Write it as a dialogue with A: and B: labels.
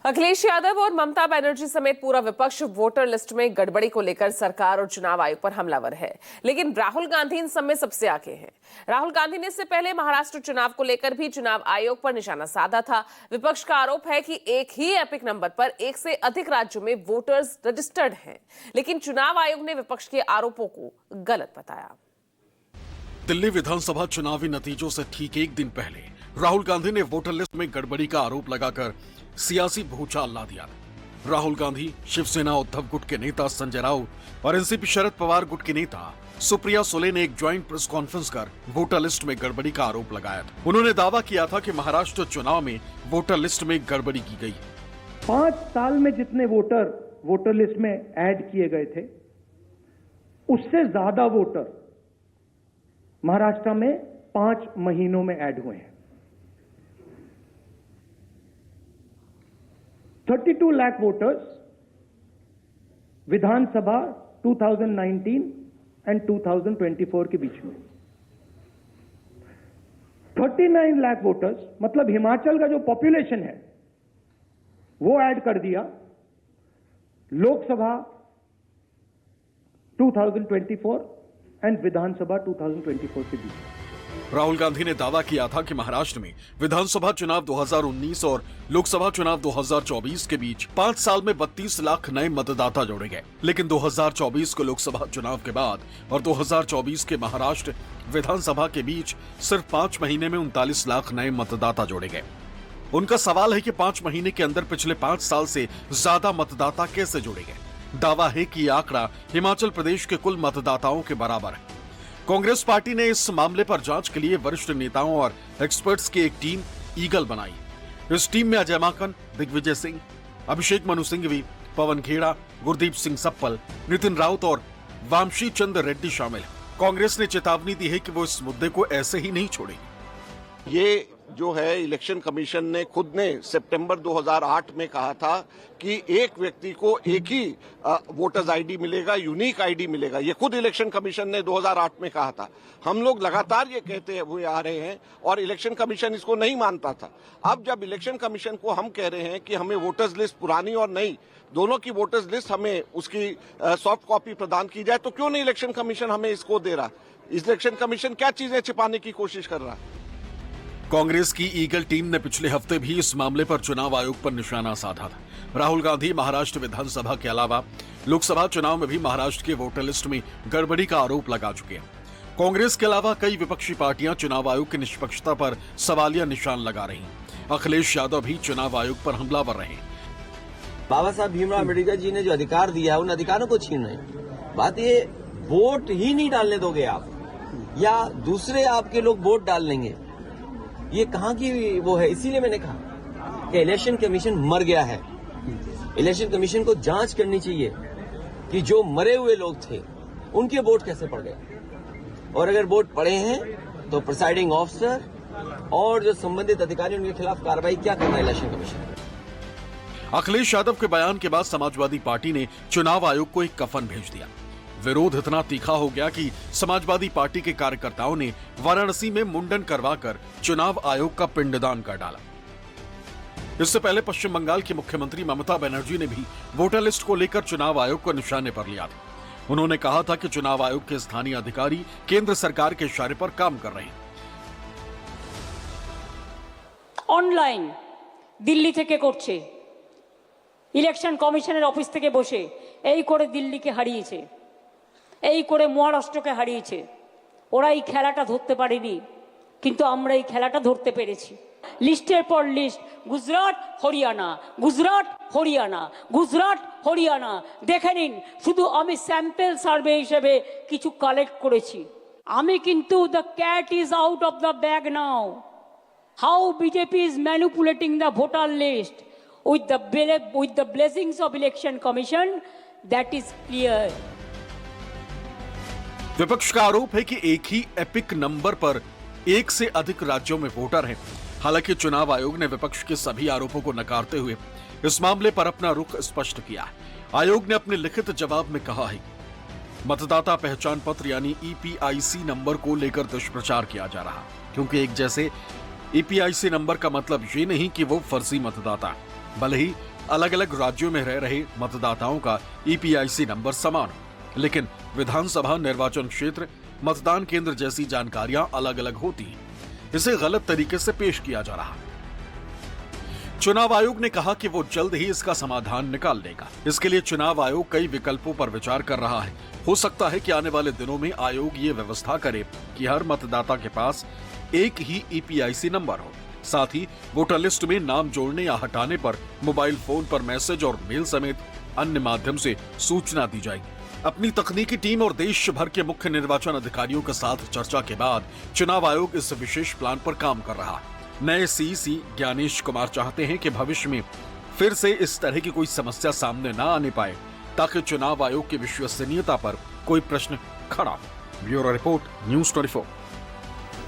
A: अखिलेश यादव और ममता बनर्जी समेत पूरा विपक्ष वोटर लिस्ट में गड़बड़ी को लेकर सरकार और चुनाव आयोग पर हमलावर है, लेकिन राहुल गांधी इन सब में सबसे आगे हैं। राहुल गांधी ने इससे पहले महाराष्ट्र चुनाव को लेकर भी चुनाव आयोग पर निशाना साधा था। विपक्ष का आरोप है कि एक ही एपिक नंबर पर एक से अधिक राज्यों में वोटर्स रजिस्टर्ड हैं, लेकिन चुनाव आयोग ने विपक्ष के आरोपों को गलत बताया।
B: दिल्ली विधानसभा चुनावी नतीजों से ठीक एक दिन पहले राहुल गांधी ने वोटर लिस्ट में गड़बड़ी का आरोप लगाकर सियासी भूचाल ला दिया। राहुल गांधी, शिवसेना उद्धव गुट के नेता संजय राउत और एनसीपी शरद पवार गुट की नेता सुप्रिया सुले ने एक ज्वाइंट प्रेस कॉन्फ्रेंस कर वोटर लिस्ट में गड़बड़ी का आरोप लगाया था। उन्होंने दावा किया था कि महाराष्ट्र चुनाव में वोटर लिस्ट में गड़बड़ी की गई।
C: 5 साल में जितने वोटर लिस्ट में ऐड किए गए थे, उससे ज्यादा वोटर महाराष्ट्र में 5 महीनों में ऐड हुए हैं। 32 लाख वोटर्स विधानसभा 2019 एंड 2024 के बीच में। 39 लाख वोटर्स मतलब हिमाचल का जो पॉपुलेशन है वो ऐड कर दिया लोकसभा 2024 एंड विधानसभा 2024 के बीच।
B: राहुल गांधी ने दावा किया था कि महाराष्ट्र में विधानसभा चुनाव 2019 और लोकसभा चुनाव 2024 के बीच 5 साल में 32 लाख नए मतदाता जोड़े गए, लेकिन 2024 को लोकसभा चुनाव के बाद और 2024 के महाराष्ट्र विधानसभा के बीच सिर्फ 5 महीने में 39 लाख नए मतदाता जोड़े गए। उनका सवाल है कि 5 महीने के अंदर पिछले 5 साल से ज्यादा मतदाता कैसे जोड़े गए। दावा है कि यह आंकड़ा हिमाचल प्रदेश के कुल मतदाताओं के बराबर है। कांग्रेस पार्टी ने इस मामले पर जांच के लिए वरिष्ठ नेताओं और एक्सपर्ट्स की एक टीम ईगल बनाई। इस टीम में अजय माकन, दिग्विजय सिंह, अभिषेक मनु सिंघवी, पवन खेड़ा, गुरदीप सिंह सप्पल, नितिन राउत और वामशी चंद्र रेड्डी शामिल हैं। कांग्रेस ने चेतावनी दी है कि वो इस मुद्दे को ऐसे ही नहीं छोड़ेगी।
D: ये जो है इलेक्शन कमीशन ने खुद ने सितंबर 2008 में कहा था कि एक व्यक्ति को एक ही वोटर्स आईडी मिलेगा, यूनिक आईडी मिलेगा। ये खुद इलेक्शन कमीशन ने 2008 में कहा था। हम लोग लगातार ये कहते हुए आ रहे हैं और इलेक्शन कमीशन इसको नहीं मानता था। अब जब इलेक्शन कमीशन को हम कह रहे हैं कि हमें वोटर्स लिस्ट पुरानी और नई दोनों की वोटर्स लिस्ट हमें उसकी सॉफ्ट कॉपी प्रदान की जाए, तो क्यों नहीं इलेक्शन कमीशन हमें इसको दे रहा? इलेक्शन कमीशन क्या चीजें छिपाने की कोशिश कर रहा है?
B: कांग्रेस की ईगल टीम ने पिछले हफ्ते भी इस मामले पर चुनाव आयोग पर निशाना साधा था। राहुल गांधी महाराष्ट्र विधानसभा के अलावा लोकसभा चुनाव में भी महाराष्ट्र के वोटर लिस्ट में गड़बड़ी का आरोप लगा चुके हैं। कांग्रेस के अलावा कई विपक्षी पार्टियां चुनाव आयोग की निष्पक्षता पर सवालिया निशान लगा रही हैं। अखिलेश यादव भी चुनाव आयोग पर हमलावर रहे।
E: बाबा साहब भीमराव अम्बेडकर जी ने जो अधिकार दिया है उन अधिकारों को छीन रहे हैं। बात ये वोट ही नहीं डालने दोगे आप या दूसरे आपके लोग वोट डाल लेंगे, ये कहां की वो है। इसीलिए मैंने कहा कि इलेक्शन कमीशन मर गया है। इलेक्शन कमीशन को जांच करनी चाहिए कि जो मरे हुए लोग थे उनके वोट कैसे पड़ गए, और अगर वोट पड़े हैं तो प्रिसाइडिंग ऑफिसर और जो संबंधित अधिकारी उनके खिलाफ कार्रवाई क्या करना है इलेक्शन कमीशन।
B: अखिलेश यादव के बयान के बाद समाजवादी पार्टी ने चुनाव आयोग को एक कफन भेज दिया। विरोध इतना तीखा हो गया कि समाजवादी पार्टी के कार्यकर्ताओं ने वाराणसी में मुंडन करवाकर चुनाव आयोग का पिंडदान कर डाला। इससे पहले पश्चिम बंगाल की मुख्यमंत्री ममता बनर्जी ने भी वोटर लिस्ट को लेकर चुनाव आयोग को निशाने पर लिया था। उन्होंने कहा था कि चुनाव आयोग के स्थानीय अधिकारी केंद्र सरकार के इशारे पर काम कर रहे हैं।
F: ऑनलाइन दिल्ली থেকে করছে, ইলেকশন কমিশনের অফিস থেকে বসে এই করে দিল্লিকে হারিয়েছে, এই করে মহারাষ্ট্রকে হারিয়েছে। ওরা এই খেলাটা ধরতে পারেনি, কিন্তু আমরা এই খেলাটা ধরতে পেরেছি। লিস্টের পর লিস্ট, গুজরাট হরিয়ানা, গুজরাট হরিয়ানা, গুজরাট হরিয়ানা। দেখে নিন, শুধু আমি স্যাম্পল সার্ভে হিসেবে কিছু কালেক্ট করেছি। আমি কিন্তু the cat is out of the bag now. How BJP is manipulating the voter list with the blessings of election commission, that is clear.
B: विपक्ष का आरोप है कि एक ही एपिक नंबर पर एक से अधिक राज्यों में वोटर हैं। हालांकि चुनाव आयोग ने विपक्ष के सभी आरोपों को नकारते हुए इस मामले पर अपना रुख स्पष्ट किया है। आयोग ने अपने लिखित जवाब में कहा है मतदाता पहचान पत्र यानी EPIC नंबर को लेकर दुष्प्रचार किया जा रहा, क्योंकि एक जैसे EPIC नंबर का मतलब ये नहीं कि वो फर्जी मतदाता। भले ही अलग अलग राज्यों में रह रहे मतदाताओं का ईपीआईसी नंबर समान हो, लेकिन विधानसभा निर्वाचन क्षेत्र मतदान केंद्र जैसी जानकारियां अलग अलग होती हैं। इसे गलत तरीके से पेश किया जा रहा है। चुनाव आयोग ने कहा कि वो जल्द ही इसका समाधान निकाल लेगा। इसके लिए चुनाव आयोग कई विकल्पों पर विचार कर रहा है। हो सकता है कि आने वाले दिनों में आयोग ये व्यवस्था करे कि हर मतदाता के पास एक ही ईपीआईसी नंबर हो। साथ ही वोटर लिस्ट में नाम जोड़ने या हटाने पर मोबाइल फोन पर मैसेज और मेल समेत अन्य माध्यम से सूचना दी जाएगी। अपनी तकनीकी टीम और देश भर के मुख्य निर्वाचन अधिकारियों के साथ चर्चा के बाद चुनाव आयोग इस विशेष प्लान पर काम कर रहा है। नए सीईसी ज्ञानेश कुमार चाहते हैं कि भविष्य में फिर से इस तरह की कोई समस्या सामने न आने पाए, ताकि चुनाव आयोग की विश्वसनीयता पर कोई प्रश्न खड़ा हो। Bureau report, news 24।